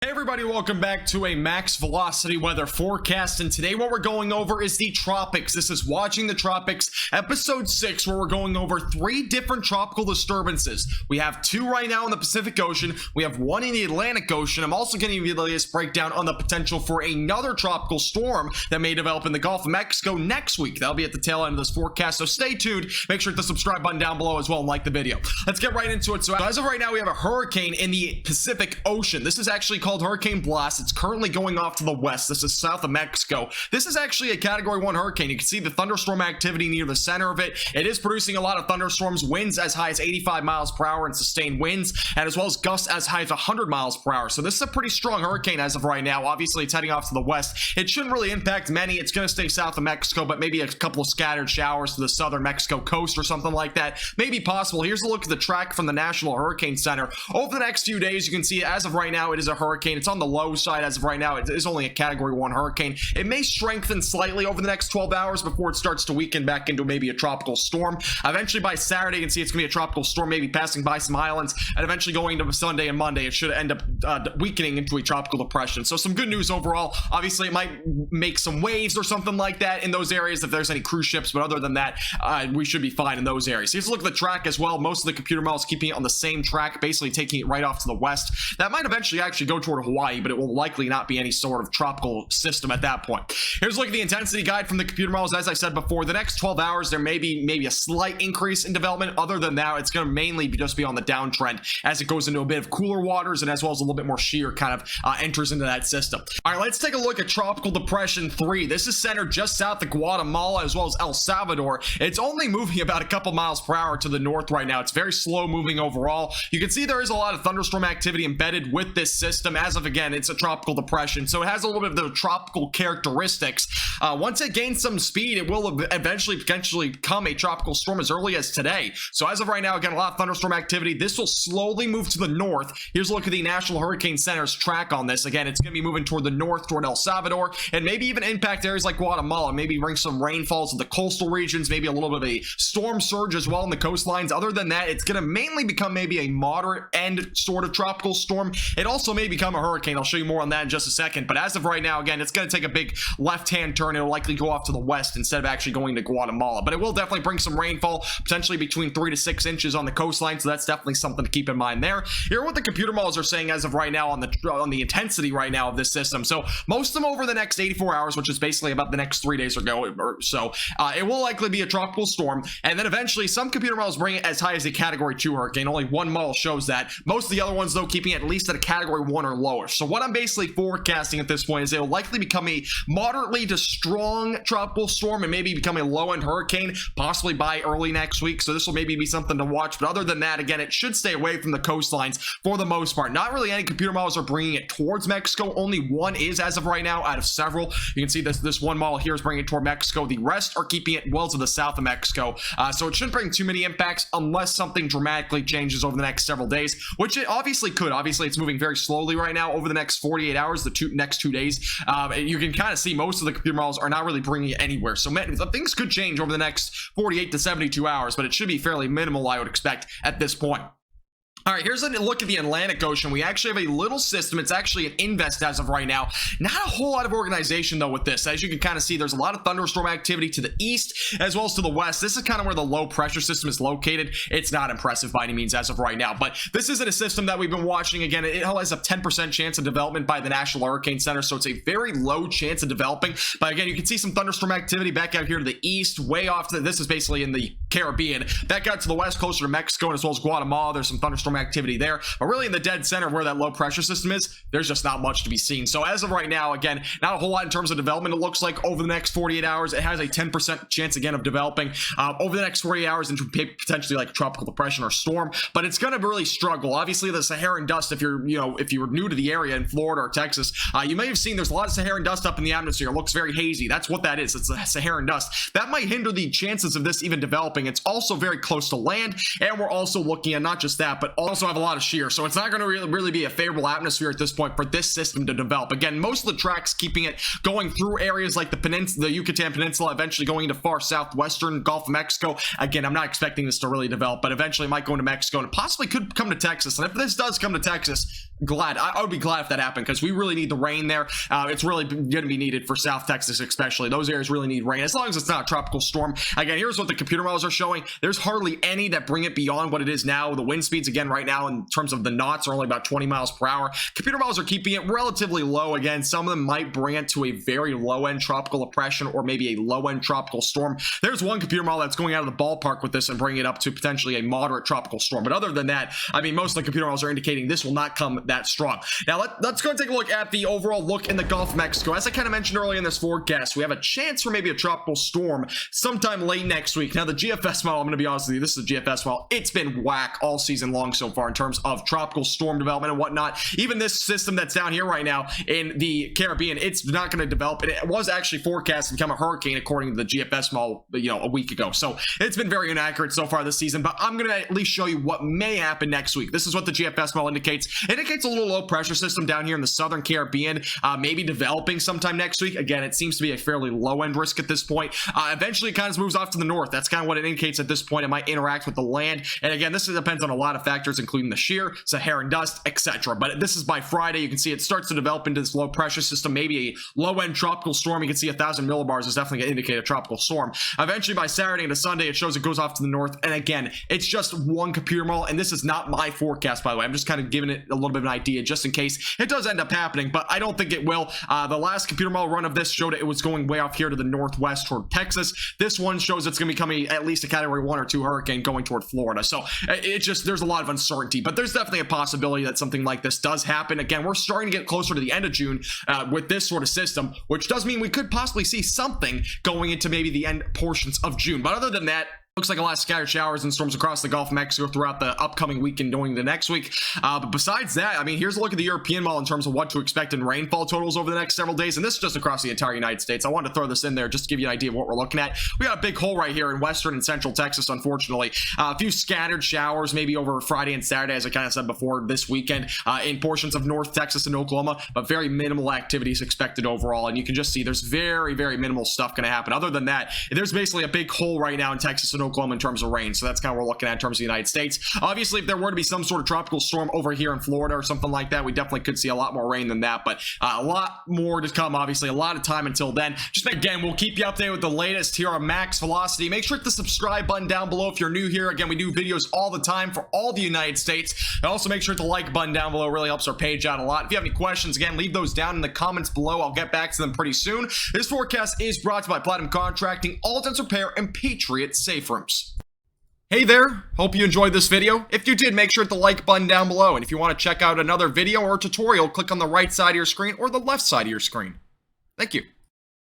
Hey everybody, welcome back to a max velocity weather forecast, and today what we're going over is the tropics. This is Watching the Tropics, episode 6, where we're going over 3 different tropical disturbances. We have 2 right now in the Pacific Ocean, we have 1 in the Atlantic Ocean. I'm also getting you the latest breakdown on the potential for another tropical storm that may develop in the Gulf of Mexico next week. That'll be at the tail end of this forecast, so stay tuned. Make sure to hit the subscribe button down below as well and like the video. Let's get right into it. So as of right now, we have a hurricane in the Pacific Ocean. This is actually called Hurricane Blas. It's currently going off to the west. This is south of Mexico. This is actually a category 1 hurricane. You can see the thunderstorm activity near the center of it. It is producing a lot of thunderstorms, winds as high as 85 miles per hour and sustained winds, and as well as gusts as high as 100 miles per hour. So this is a pretty strong hurricane as of right now. Obviously, it's heading off to the west. It shouldn't really impact many. It's going to stay south of Mexico, but maybe a couple of scattered showers to the southern Mexico coast or something like that may be possible. Here's a look at the track from the National Hurricane Center. Over the next few days, you can see as of right now, it is a hurricane. It's on the low side as of right now. It is only a category 1 hurricane. It may strengthen slightly over the next 12 hours before it starts to weaken back into maybe a tropical storm. Eventually by Saturday, you can see it's going to be a tropical storm, maybe passing by some islands, and eventually going into Sunday and Monday, it should end up weakening into a tropical depression. So some good news overall. Obviously, it might make some waves or something like that in those areas if there's any cruise ships, but other than that, we should be fine in those areas. Here's a look at the track as well. Most of the computer models keeping it on the same track, basically taking it right off to the west. That might eventually actually go toward Hawaii, but it will likely not be any sort of tropical system at that point. Here's a look at the intensity guide from the computer models. As I said before, the next 12 hours there may be maybe a slight increase in development. Other than that, it's going to mainly just be on the downtrend as it goes into a bit of cooler waters and as well as a little bit more shear kind of enters into that system. All right, let's take a look at Tropical Depression 3. This is centered just south of Guatemala as well as El Salvador. It's only moving about a couple miles per hour to the north right now. It's very slow moving overall. You can see there is a lot of thunderstorm activity embedded with this system. As of again, it's a tropical depression, so it has a little bit of the tropical characteristics. Once it gains some speed, it will eventually potentially become a tropical storm as early as today. So as of right now, again, a lot of thunderstorm activity. This will slowly move to the north. Here's a look at the National Hurricane Center's track on this. Again, it's going to be moving toward the north, toward El Salvador, and maybe even impact areas like Guatemala. Maybe bring some rainfalls to the coastal regions, maybe a little bit of a storm surge as well in the coastlines. Other than that, it's going to mainly become maybe a moderate end sort of tropical storm. It also may become a hurricane. I'll show you more on that in just a second. But as of right now, again, it's going to take a big left-hand turn. It'll likely go off to the west instead of actually going to Guatemala. But it will definitely bring some rainfall, potentially between 3 to 6 inches on the coastline. So that's definitely something to keep in mind there. Here are what the computer models are saying as of right now on the intensity right now of this system. So most of them over the next 84 hours, which is basically about the next 3 days or so, it will likely be a tropical storm. And then eventually some computer models bring it as high as a category 2 hurricane. Only one model shows that. Most of the other ones, though, keeping it at least at a category 1 or lower. So what I'm basically forecasting at this point is it will likely become a moderately to strong tropical storm and maybe become a low-end hurricane possibly by early next week. So this will maybe be something to watch. But other than that, again, it should stay away from the coastlines for the most part. Not really any computer models are bringing it towards Mexico. Only one is as of right now out of several. You can see this one model here is bringing it toward Mexico. The rest are keeping it well to the south of Mexico. So it shouldn't bring too many impacts unless something dramatically changes over the next several days, which it obviously could. Obviously, it's moving very slowly right now. Over the next 48 hours, the next 2 days, you can kind of see most of the computer models are not really bringing it anywhere. So things could change over the next 48 to 72 hours, but it should be fairly minimal, I would expect, at this point. All right, here's a look at the Atlantic Ocean. We actually have a little system. It's actually an invest as of right now. Not a whole lot of organization, though, with this. As you can kind of see, there's a lot of thunderstorm activity to the east as well as to the west. This is kind of where the low pressure system is located. It's not impressive by any means as of right now, but this isn't a system that we've been watching. Again, it has a 10% chance of development by the National Hurricane Center, so it's a very low chance of developing. But again, you can see some thunderstorm activity back out here to the east, way off to this is basically in the Caribbean. Back out to the west, closer to Mexico and as well as Guatemala, there's some thunderstorm activity there. But really in the dead center where that low pressure system is, there's just not much to be seen. So as of right now, again, not a whole lot in terms of development. It looks like over the next 48 hours, it has a 10% chance again of developing over the next 48 hours into potentially like a tropical depression or storm. But it's going to really struggle. Obviously, the Saharan dust, if you're new to the area in Florida or Texas, you may have seen there's a lot of Saharan dust up in the atmosphere. It looks very hazy. That's what that is. It's the Saharan dust. That might hinder the chances of this even developing developing. It's also very close to land, and we're also looking at not just that, but also have a lot of shear. So it's not going to really be a favorable atmosphere at this point for this system to develop. Again, most of the tracks keeping it going through areas like the Yucatan Peninsula, eventually going into far southwestern Gulf of Mexico. Again, I'm not expecting this to really develop, but eventually it might go into Mexico and possibly could come to Texas. And if this does come to Texas, I would be glad if that happened, because we really need the rain there. It's really going to be needed for South Texas especially. Those areas really need rain, as long as it's not a tropical storm. Again, here's what the computer models are showing. There's hardly any that bring it beyond what it is now. The wind speeds, again, right now in terms of the knots are only about 20 miles per hour. Computer models are keeping it relatively low. Again, some of them might bring it to a very low-end tropical depression or maybe a low-end tropical storm. There's one computer model that's going out of the ballpark with this and bringing it up to potentially a moderate tropical storm. But other than that, I mean, most of the computer models are indicating this will not come that strong. Now, let's go and take a look at the overall look in the Gulf of Mexico. As I kind of mentioned earlier in this forecast, we have a chance for maybe a tropical storm sometime late next week. Now, the GFS model, I'm going to be honest with you, this is the GFS model. It's been whack all season long so far in terms of tropical storm development and whatnot. Even this system that's down here right now in the Caribbean, it's not going to develop. It was actually forecast to become a hurricane according to the GFS model, a week ago. So it's been very inaccurate so far this season, but I'm going to at least show you what may happen next week. This is what the GFS model indicates. It indicates a little low pressure system down here in the southern Caribbean, maybe developing sometime next week. Again, it seems to be a fairly low-end risk at this point. Eventually, it kind of moves off to the north. That's kind of what it indicates at this point. It might interact with the land. And again, this depends on a lot of factors, including the shear, Saharan dust, etc. But this is by Friday. You can see it starts to develop into this low pressure system, maybe a low-end tropical storm. You can see 1,000 millibars is definitely going to indicate a tropical storm. Eventually, by Saturday into Sunday, it shows it goes off to the north. And again, it's just one computer model. And this is not my forecast, by the way. I'm just kind of giving it a little bit of an idea just in case it does end up happening, but I don't think it will. The last computer model run of this showed it was going way off here to the northwest toward Texas. This one shows it's going to be coming at least a category 1 or 2 hurricane going toward Florida. So there's a lot of uncertainty, but there's definitely a possibility that something like this does happen. Again, we're starting to get closer to the end of June with this sort of system, which does mean we could possibly see something going into maybe the end portions of June. But other than that, looks like a lot of scattered showers and storms across the Gulf of Mexico throughout the upcoming week and going the next week. But besides that, I mean, here's a look at the European model in terms of what to expect in rainfall totals over the next several days. And this is just across the entire United States. I wanted to throw this in there just to give you an idea of what we're looking at. We got a big hole right here in western and central Texas, unfortunately. A few scattered showers maybe over Friday and Saturday, as I kind of said before, this weekend in portions of North Texas and Oklahoma, but very minimal activities expected overall. And you can just see there's very, very minimal stuff going to happen. Other than that, there's basically a big hole right now in Texas and Oklahoma in terms of rain. So that's kind of what we're looking at in terms of the United States. Obviously, if there were to be some sort of tropical storm over here in Florida or something like that, we definitely could see a lot more rain than that, but a lot more to come. Obviously, a lot of time until then. Again, we'll keep you updated with the latest here on Max Velocity. Make sure to hit the subscribe button down below if you're new here. Again, we do videos all the time for all the United States. And also make sure to like button down below. It really helps our page out a lot. If you have any questions, again, leave those down in the comments below. I'll get back to them pretty soon. This forecast is brought to you by Platinum Contracting, All Tents Repair, and Patriot Safe Rooms. Hey there, hope you enjoyed this video. If you did, make sure to hit the like button down below. And if you want to check out another video or tutorial, click on the right side of your screen or the left side of your screen. Thank you.